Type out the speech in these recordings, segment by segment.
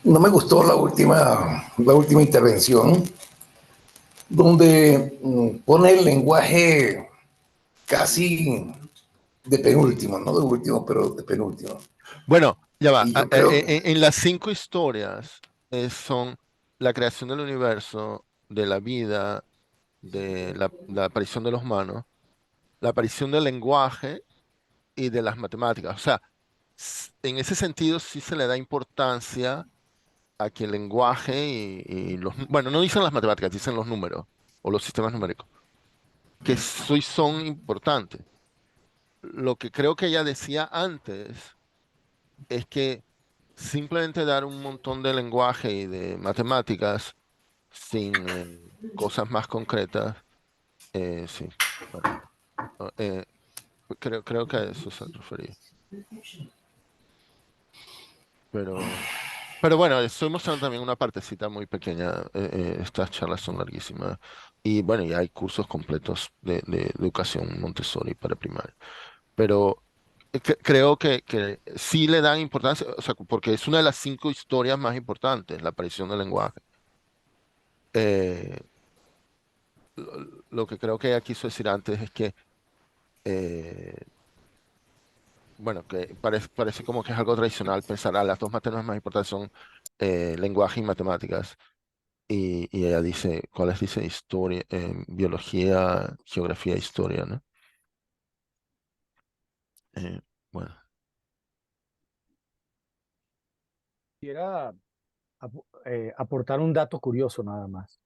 No me gustó la última intervención, donde pone el lenguaje casi de penúltimo, no de último, pero de penúltimo. Bueno, ya va. Y yo creo que En las 5 historias son la creación del universo, de la vida, de la aparición de los humanos, la aparición del lenguaje y de las matemáticas. O sea, en ese sentido sí se le da importancia a que el lenguaje bueno, no dicen las matemáticas, dicen los números o los sistemas numéricos, que son importantes. Lo que creo que ella decía antes es que simplemente dar un montón de lenguaje y de matemáticas sin cosas más concretas, sí, bueno, eh, creo que a eso se refería. Pero bueno, estoy mostrando también una partecita muy pequeña. Estas charlas son larguísimas. Y bueno, y hay cursos completos de educación Montessori para primaria. Pero creo que sí le dan importancia, o sea, porque es una de las 5 historias más importantes, la aparición del lenguaje. Eh, lo que creo que ella quiso decir antes es que, eh, bueno, que parece como que es algo tradicional pensar, las dos materias más importantes son lenguaje y matemáticas. Y ella dice, ¿cuáles dice? Historia, biología, geografía, historia, ¿no? Eh, bueno, Quisiera aportar un dato curioso nada más.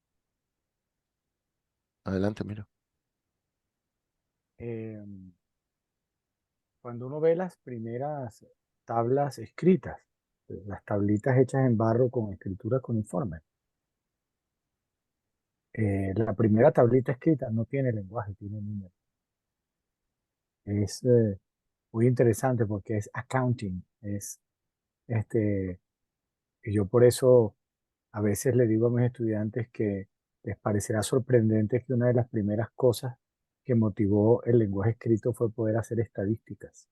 adelante, mira. Eh, Cuando uno ve las primeras tablas escritas, las tablitas hechas en barro con escritura cuneiforme, la primera tablita escrita no tiene lenguaje, tiene números. Es muy interesante porque es accounting, este, y yo por eso a veces le digo a mis estudiantes que les parecerá sorprendente que una de las primeras cosas que motivó el lenguaje escrito fue poder hacer estadísticas.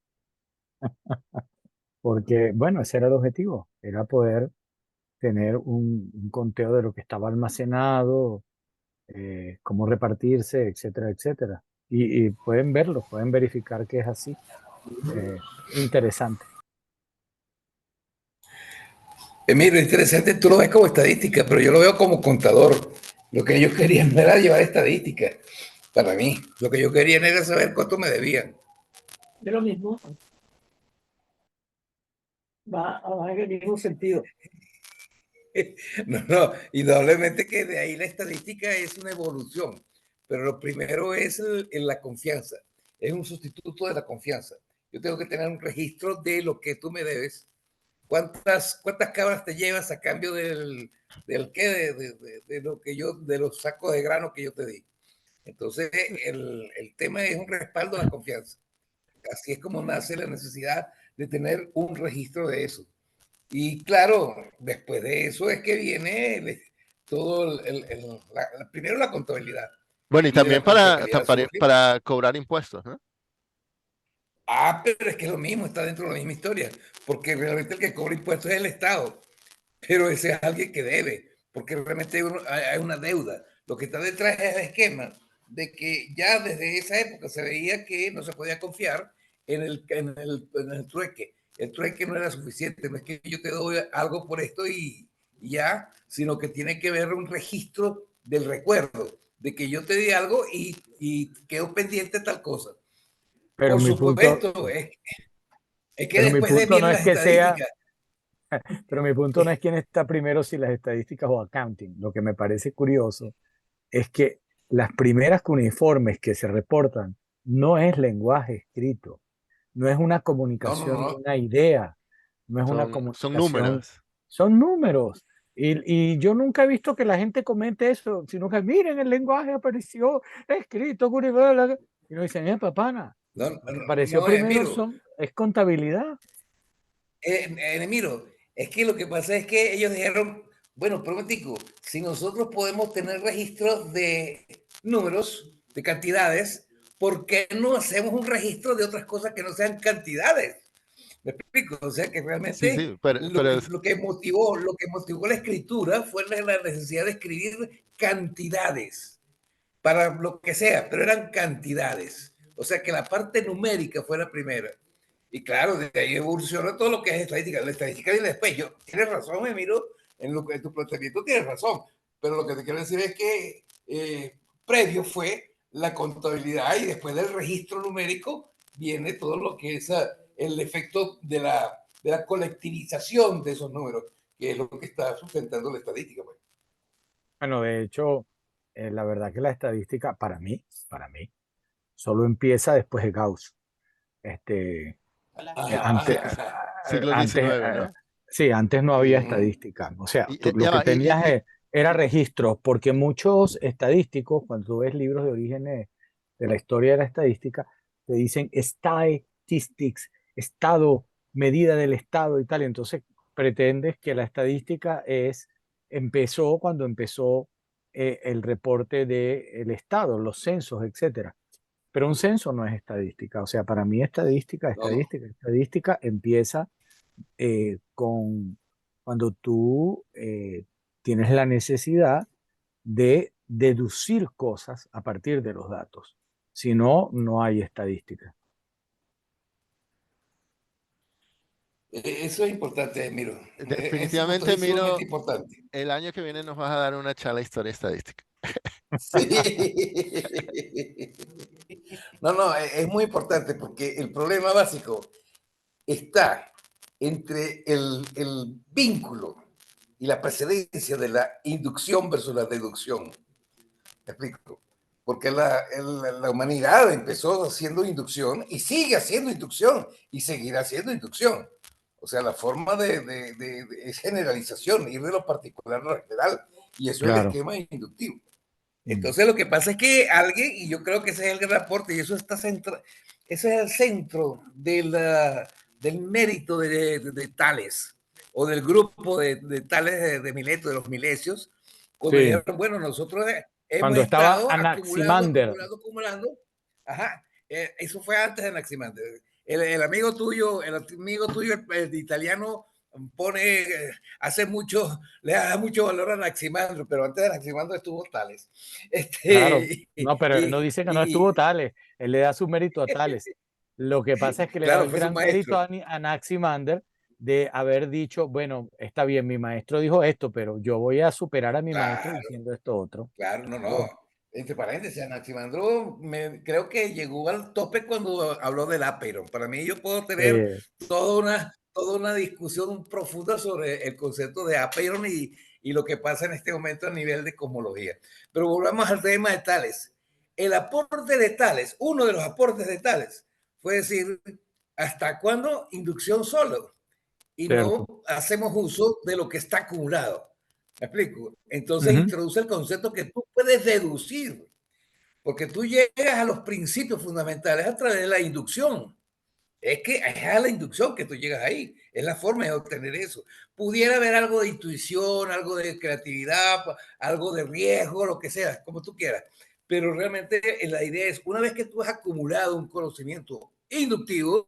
Porque, bueno, ese era el objetivo, era poder tener un conteo de lo que estaba almacenado, cómo repartirse, etcétera, etcétera. Y pueden verlo, pueden verificar que es así. Interesante. Mira, interesante, tú lo ves como estadística, pero yo lo veo como contador. Lo que ellos querían no era llevar estadística. Para mí, lo que yo quería era saber cuánto me debían. De lo mismo, va en el mismo sentido. No, no, indudablemente que de ahí la estadística es una evolución, pero lo primero es la confianza, es un sustituto de la confianza. Yo tengo que tener un registro de lo que tú me debes, cuántas cabras te llevas a cambio del qué, de lo que yo, de los sacos de grano que yo te di. Entonces, el tema es un respaldo a la confianza. Así es como nace la necesidad de tener un registro de eso. Y claro, después de eso es que viene todo primero la contabilidad. Bueno, y Y de también la contabilidad surge. para cobrar impuestos, ¿no? Pero es que es lo mismo, está dentro de la misma historia, porque realmente el que cobra impuestos es el Estado, pero ese es alguien que debe, porque realmente hay una deuda. Lo que está detrás es el esquema de que ya desde esa época se veía que no se podía confiar en el trueque. El trueque no era suficiente, no es que yo te doy algo por esto y ya, sino que tiene que haber un registro del recuerdo, de que yo te di algo y quedó pendiente tal cosa. Pero Por mi punto, supuesto, es que pero mi después punto no vienen es las que sea, estadísticas. pero mi punto no es quién está primero, si las estadísticas o accounting. Lo que me parece curioso es que las primeras cuneiformes que se reportan no es lenguaje escrito, no es una No, no, comunicación de no. una idea, no es una Son comunicación, números. son números. Y yo nunca he visto que la gente comente eso, sino que miren, el lenguaje apareció escrito, y no dicen, papana, No, lo que no, apareció no, primero miro, es contabilidad. Miro, es que lo que pasa es que ellos dijeron, bueno, prometico, si nosotros podemos tener registros de números, de cantidades, ¿por qué no hacemos un registro de otras cosas que no sean cantidades? ¿Me explico? O sea que Sí, realmente sí, pero lo que motivó la escritura fue la necesidad de escribir cantidades para lo que sea, pero eran cantidades. O sea que la parte numérica fue la primera. Y claro, de ahí evoluciona todo lo que es estadística. La estadística viene después. Yo, tienes razón, Emiro, en lo que tu planteamiento tienes razón. Pero lo que te quiero decir es que previo fue la contabilidad y después del registro numérico viene todo lo que es el efecto de la colectivización de esos números, que es lo que está sustentando la estadística. Pues. Bueno, de hecho, la verdad que la estadística, para mí, solo empieza después de Gauss. Este, antes, siglo antes, XIX, ¿no? sí, antes no había estadística. O sea, Y, lo ya que va, tenías era registros, porque muchos estadísticos, cuando tú ves libros de orígenes de la historia de la estadística, te dicen statistics, estado, medida del estado y tal. Entonces pretendes que la estadística empezó cuando empezó el reporte del estado, los censos, etcétera. Pero un censo no es estadística. O sea, para mí No, estadística empieza cuando tú tienes la necesidad de deducir cosas a partir de los datos. Si no, no hay estadística. eso es importante, Miro. Ese punto definitivamente, es sumamente Miro, importante. el año que viene nos vas a dar una charla de historia estadística. Sí. No, no, es muy importante porque el problema básico está entre el vínculo y la precedencia de la inducción versus la deducción. ¿Me explico? Porque la humanidad empezó haciendo inducción y sigue haciendo inducción y seguirá haciendo inducción. O sea, la forma es generalización, ir de lo particular a lo general. Y eso es el Claro. esquema inductivo. Mm. Entonces lo que pasa es que alguien, y yo creo que ese es el gran aporte, y eso está ese es el centro del mérito de Tales, o del grupo de Tales de Mileto, de los milesios, cuando Sí. dijeron, bueno, nosotros hemos Cuando estaba estado acumulando, Anaximander. acumulando, acumulando. Ajá, eso fue antes de Anaximander. El amigo tuyo, el italiano, pone, hace mucho, le da mucho valor a Anaximandro, pero antes de Anaximandro estuvo Tales. Claro. Este, No, pero él no dice que no estuvo Tales. Él le da su mérito a Tales. Lo que pasa es que le da claro, el fue su gran mérito maestro. a Anaximander de haber dicho, bueno, está bien, mi maestro dijo esto, pero yo voy a superar a mi maestro Claro, diciendo esto otro. claro, no, Claro. no. Entre paréntesis, Anaximandro creo que llegó al tope cuando habló del apeiron. Para mí yo puedo tener Eh, toda una discusión profunda sobre el concepto de apeiron y lo que pasa en este momento a nivel de cosmología. Pero volvamos al tema de Tales. El aporte de Tales, uno de los aportes de Tales, fue decir, ¿hasta cuándo inducción solo? Y cierto. no hacemos uso de lo que está acumulado. ¿Me explico? Entonces Ujú. introduce el concepto que tú puedes deducir, porque tú llegas a los principios fundamentales a través de la inducción. Es que es a la inducción que tú llegas ahí. Es la forma de obtener eso. Pudiera haber algo de intuición, algo de creatividad, algo de riesgo, lo que sea, como tú quieras. Pero realmente la idea es, una vez que tú has acumulado un conocimiento inductivo,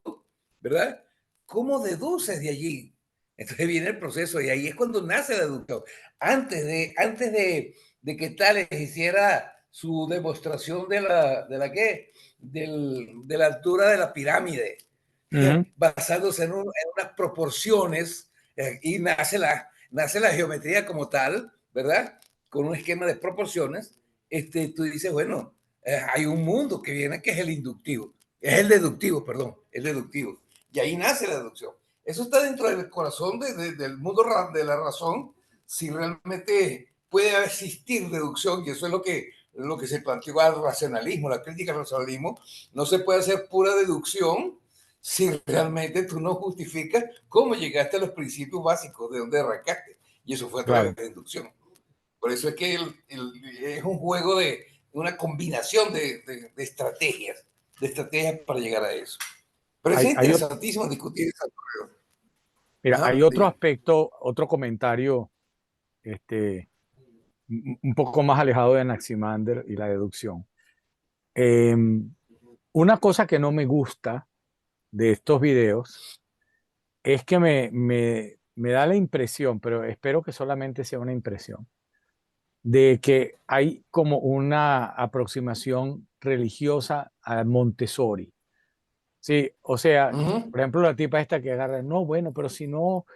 ¿verdad? ¿Cómo deduces de allí? Entonces viene el proceso y ahí es cuando nace la deducción. Antes de que Tales hiciera su demostración de la altura de la pirámide, Ujú. basándose en unas proporciones y nace la geometría como tal, ¿verdad? Con un esquema de proporciones. Tú dices, bueno, hay un mundo que viene que es el inductivo, es el deductivo, perdón, el deductivo. Y ahí nace la deducción. Eso está dentro del corazón del mundo de la razón, si realmente puede existir deducción, y eso es lo que se planteó al racionalismo, la crítica al racionalismo. No se puede hacer pura deducción si realmente tú no justificas cómo llegaste a los principios básicos de donde arrancaste. Y eso fue a través Claro. de inducción. Por eso es que es un juego de una combinación de estrategias para llegar a eso. Pero es Hay, interesantísimo discutir esa. mira, Ajá, hay otro dime. aspecto, otro comentario, este, un poco más alejado de Anaximander y la deducción. Una cosa que no me gusta de estos videos es que me da la impresión, pero espero que solamente sea una impresión, de que hay como una aproximación religiosa a Montessori. Sí, o sea, Ujú. por ejemplo, la tipa esta que agarra, no, bueno, pero si no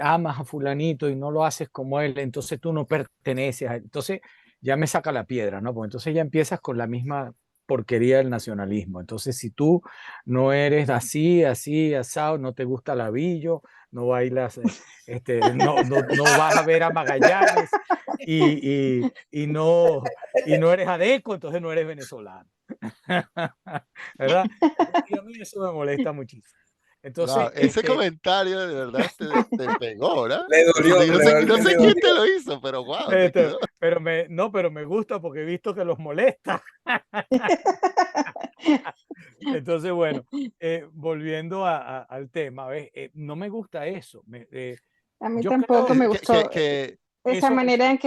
amas a fulanito y no lo haces como él, entonces tú no perteneces entonces ya me saca la piedra, ¿no? Porque entonces ya empiezas con la misma porquería del nacionalismo. Entonces, si tú no eres así, así, asado, no te gusta Lavillo, no bailas, no vas a ver a Magallanes y no eres adeco, entonces no eres venezolano. ¿Verdad? Y a mí eso me molesta muchísimo. Wow, Entonces, ese comentario de verdad te pegó, ¿no? Le O sea, dolió, yo no sé, no realmente sé le quién te dolió. lo hizo, pero wow, te quedó. pero me gusta porque he visto que los molesta. Entonces, bueno, volviendo al tema, ¿ves? No me gusta eso. A mí Yo creo tampoco me Que, que, gustó que, esa eso, manera en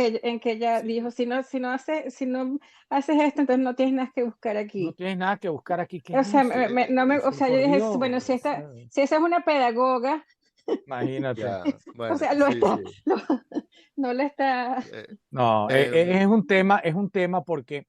que ella sí, dijo, si no haces esto, entonces no tienes nada que buscar no aquí. tienes nada que buscar aquí. ¿Qué O es sea, eso? no me, o Eso, sea, yo por dije, Dios. bueno, O sea, si esa es una pedagoga, imagínate. ya, o bueno, sea, sí, sí. no le está. Eh, No, em, es un tema porque,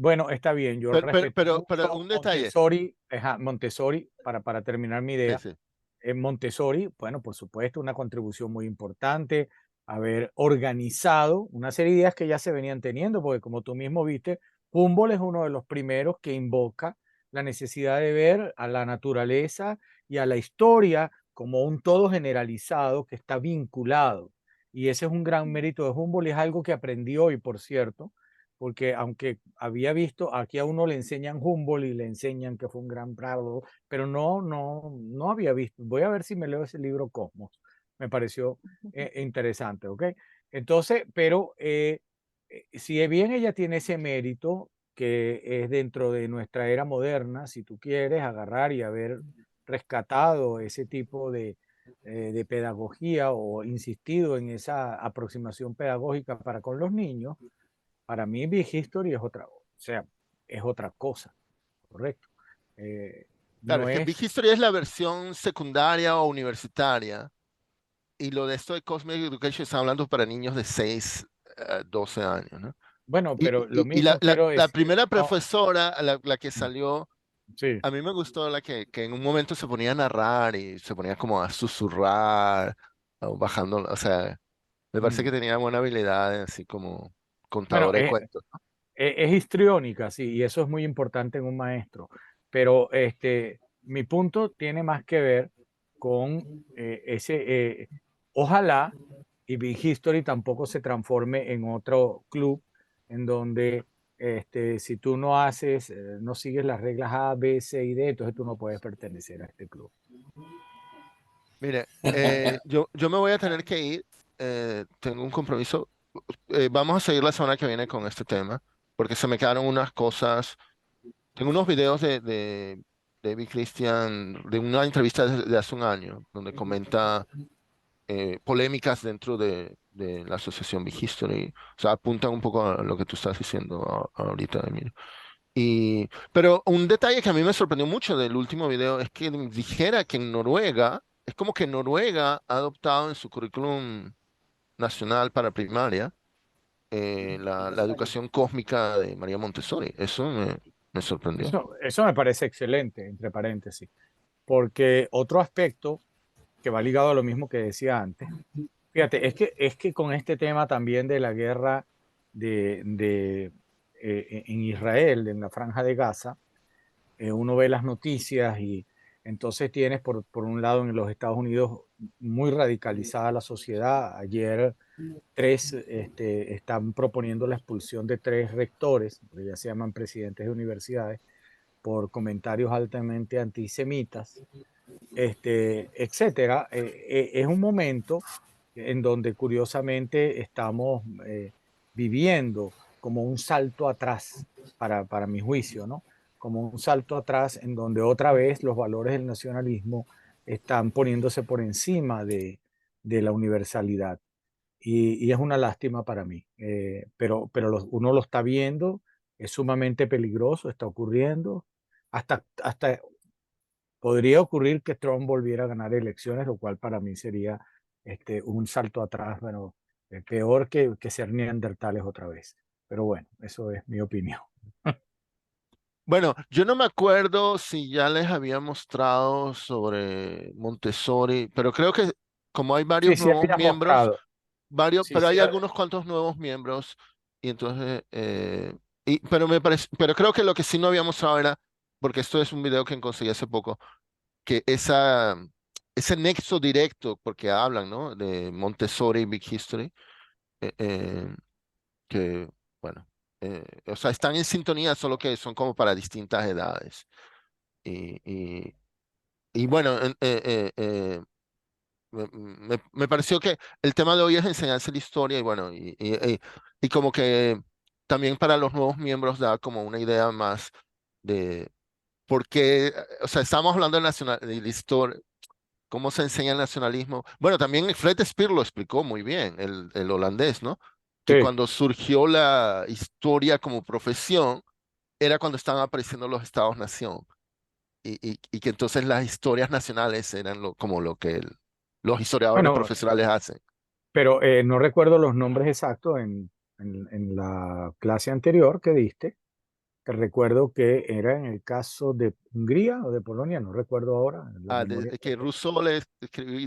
bueno, está bien, yo respeto pero mucho un detalle. Montessori, Montessori, para terminar mi Sí, idea, sí. en Montessori, bueno, por supuesto, una contribución muy importante, haber organizado una serie de ideas que ya se venían teniendo, porque como tú mismo viste, Humboldt es uno de los primeros que invoca la necesidad de ver a la naturaleza y a la historia como un todo generalizado que está vinculado. Y ese es un gran mérito de Humboldt y es algo que aprendí hoy, por cierto, porque aunque había visto, aquí a uno le enseñan Humboldt y le enseñan que fue un gran bravo, pero no había visto. Voy a ver si me leo ese libro Cosmos. Me pareció interesante, ¿ok? Entonces, pero si bien ella tiene ese mérito, que es dentro de nuestra era moderna, si tú quieres agarrar y haber rescatado ese tipo de pedagogía o insistido en esa aproximación pedagógica para con los niños, para mí Big History es otra, o sea, es otra cosa, correcto. Eh, Claro, no es que Big es, History es la versión secundaria o universitaria. Y lo de esto de Cosmic Education está hablando para niños de 6 a 12 años, ¿no? bueno, Y, pero lo y mismo quiero la decir, primera no, profesora, la que salió, sí, a mí me gustó la que en un momento se ponía a narrar y se ponía como a susurrar, o bajando, o sea, me parece mm, que tenía buena habilidad, así como bueno, contadora de cuentos. es histriónica, sí, y eso es muy importante en un maestro, pero mi punto tiene más que ver con ojalá y Big History tampoco se transforme en otro club en donde si tú no haces, no sigues las reglas A, B, C y D, entonces tú no puedes pertenecer a este club. Mire, yo me voy a tener que ir, tengo un compromiso. Vamos a seguir la semana que viene con este tema, porque se me quedaron unas cosas. Tengo unos videos de David Christian, de una entrevista de hace un año, donde comenta polémicas dentro de la asociación Big History. O sea, apuntan un poco a lo que tú estás diciendo ahorita, Emilio. Pero un detalle que a mí me sorprendió mucho del último video es que dijera que en Noruega, es como que Noruega ha adoptado en su currículum nacional para primaria la educación cósmica de María Montessori. Eso me sorprendió. Eso me parece excelente, entre paréntesis, porque otro aspecto que va ligado a lo mismo que decía antes, fíjate, es que con este tema también de la guerra en Israel, en la Franja de Gaza, uno ve las noticias y entonces tienes por un lado en los Estados Unidos muy radicalizada la sociedad. Ayer están proponiendo la expulsión de 3 rectores, que ya se llaman presidentes de universidades, por comentarios altamente antisemitas, etcétera. Es un momento en donde curiosamente estamos viviendo como un salto atrás, para mi juicio, ¿no? Como un salto atrás en donde otra vez los valores del nacionalismo están poniéndose por encima de la universalidad. Y es una lástima para mí, pero uno lo está viendo, es sumamente peligroso, está ocurriendo. Hasta podría ocurrir que Trump volviera a ganar elecciones, lo cual para mí sería un salto atrás, bueno, peor que ser neandertales otra vez. Pero bueno, eso es mi opinión. Bueno, yo no me acuerdo si ya les había mostrado sobre Montessori, pero creo que como hay Sí, varios sí, nuevos habías miembros, mostrado. Sí, pero sí, hay algunos cuantos nuevos miembros, y entonces, pero me parece, pero creo que lo que sí no había mostrado era, porque esto es un video que conseguí hace poco, que ese nexo directo, porque hablan, ¿no? De Montessori y Big History, eh, eh, que, bueno, o sea, están en sintonía, solo que son como para distintas edades. Y, y, y bueno, me pareció que el tema de hoy es enseñarse la historia y bueno, y como que también para los nuevos miembros da como una idea más de por qué, o sea, estamos hablando de la historia, cómo se enseña el nacionalismo. Bueno, también Fred Speer lo explicó muy bien, el holandés, ¿no? Que sí. cuando surgió la historia como profesión, era cuando estaban apareciendo los estados-nación y que entonces las historias nacionales eran como lo que los historiadores Bueno, profesionales hacen. pero no recuerdo los nombres exactos en la clase anterior que diste. Que recuerdo que era en el caso de Hungría o de Polonia, no recuerdo ahora, la memoria. Que Rousseau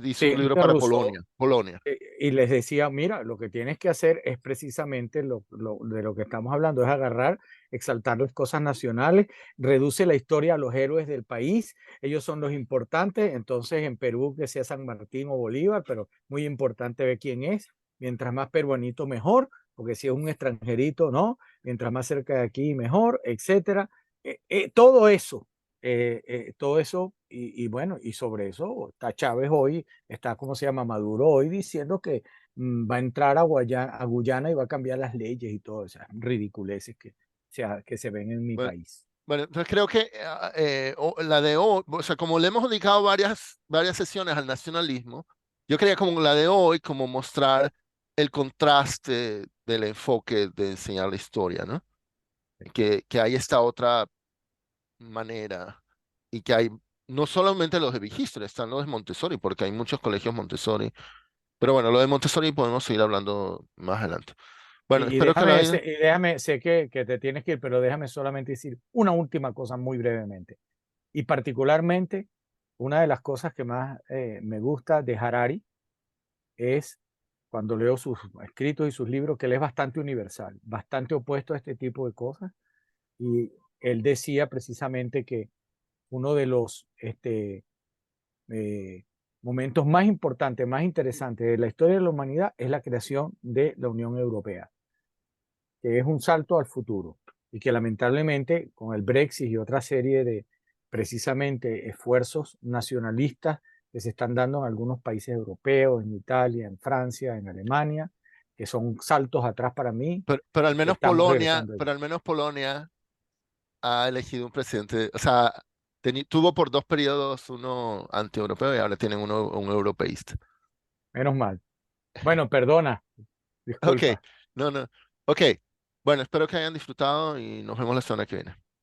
hizo Sí, un libro de para Rousseau, Polonia. Polonia. y les decía, mira, lo que tienes que hacer es precisamente de lo que estamos hablando, es agarrar, exaltar las cosas nacionales, reduce la historia a los héroes del país, ellos son los importantes, entonces en Perú que sea San Martín o Bolívar, pero muy importante ver quién es, mientras más peruanito mejor, porque si es un extranjerito, ¿no? Mientras más cerca de aquí mejor, etcétera. Todo eso, y bueno, y sobre eso está Chávez hoy, está, ¿cómo se llama? Maduro hoy diciendo que va a entrar a Guyana y va a cambiar las leyes y todo, esas ridiculeces que se ven en mi Bueno, país. bueno, entonces creo que la de hoy, o sea, como le hemos dedicado varias sesiones al nacionalismo, yo quería como la de hoy, como mostrar el contraste del enfoque de enseñar la historia, ¿no? Que hay esta otra manera y que hay no solamente los de Vigistro, están los de Montessori, porque hay muchos colegios Montessori. Pero bueno, lo de Montessori podemos seguir hablando más adelante. Bueno, Y espero que lo déjame, haya. sé que te tienes que ir, pero déjame solamente decir una última cosa muy brevemente. Y particularmente, una de las cosas que más me gusta de Harari es cuando leo sus escritos y sus libros, que él es bastante universal, bastante opuesto a este tipo de cosas. Y él decía precisamente que uno de los eh, momentos más importantes, más interesantes de la historia de la humanidad es la creación de la Unión Europea, que es un salto al futuro y que lamentablemente con el Brexit y otra serie de precisamente esfuerzos nacionalistas que se están dando en algunos países europeos, en Italia, en Francia, en Alemania, que son saltos atrás para mí, Pero al menos estamos Polonia, regresando pero allí. al menos Polonia ha elegido un presidente, o sea, tuvo por 2 periodos uno anti-europeo y ahora tienen un europeísta. Menos mal. Bueno, perdona, Ok, disculpa. no, no. Ok, bueno, espero que hayan disfrutado y nos vemos la semana que viene.